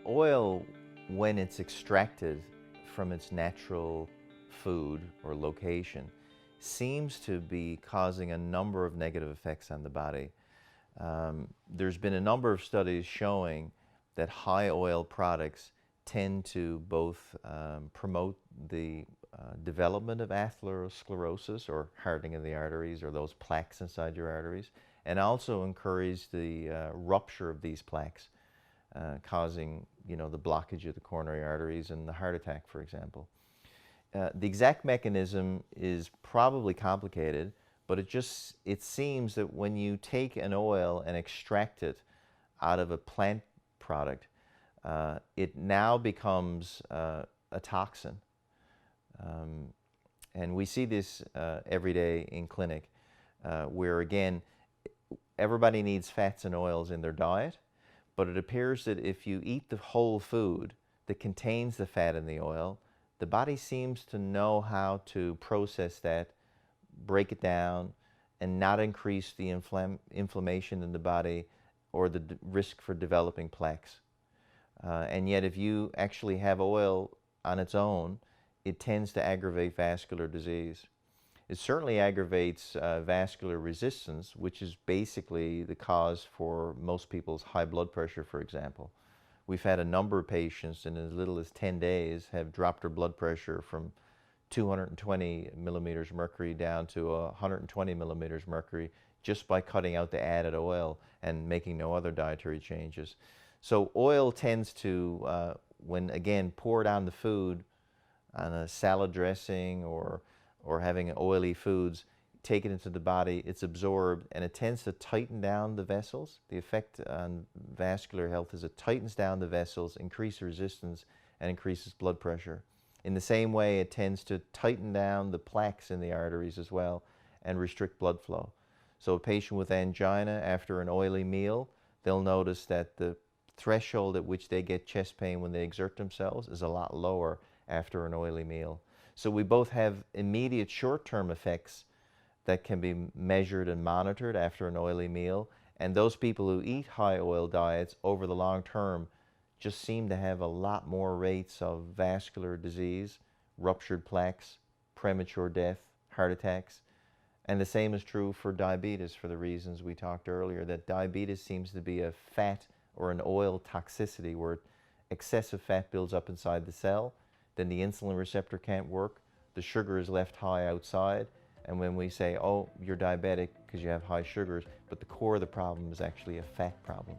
Oil, when it's extracted from its natural food or location, seems to be causing a number of negative effects on the body. There's been a number of studies showing that high oil products tend to both promote the development of atherosclerosis, or hardening of the arteries, or those plaques inside your arteries, and also encourage the rupture of these plaques, causing, the blockage of the coronary arteries and the heart attack, for example. The exact mechanism is probably complicated, but it seems that when you take an oil and extract it out of a plant product, it now becomes a toxin. And we see this every day in clinic, where again, everybody needs fats and oils in their diet, but it appears that if you eat the whole food that contains the fat and the oil, the body seems to know how to process that, break it down, and not increase the inflammation in the body or the risk for developing plaques. And yet if you actually have oil on its own, it tends to aggravate vascular disease. It certainly aggravates vascular resistance, which is basically the cause for most people's high blood pressure, for example. We've had a number of patients in as little as 10 days have dropped their blood pressure from 220 millimeters mercury down to 120 millimeters mercury just by cutting out the added oil and making no other dietary changes. So oil tends to, when again poured on the food, on a salad dressing or having oily foods, take it into the body, it's absorbed, and it tends to tighten down the vessels. The effect on vascular health is it tightens down the vessels, increases resistance, and increases blood pressure. In the same way, it tends to tighten down the plaques in the arteries as well and restrict blood flow. So a patient with angina after an oily meal, they'll notice that the threshold at which they get chest pain when they exert themselves is a lot lower after an oily meal. So we both have immediate short-term effects that can be measured and monitored after an oily meal, and those people who eat high oil diets over the long term just seem to have a lot more rates of vascular disease, ruptured plaques, premature death, heart attacks. And the same is true for diabetes, for the reasons we talked earlier, that diabetes seems to be a fat or an oil toxicity, where excessive fat builds up inside the cell, then the insulin receptor can't work, the sugar is left high outside, and when we say, oh, you're diabetic because you have high sugars, but the core of the problem is actually a fat problem.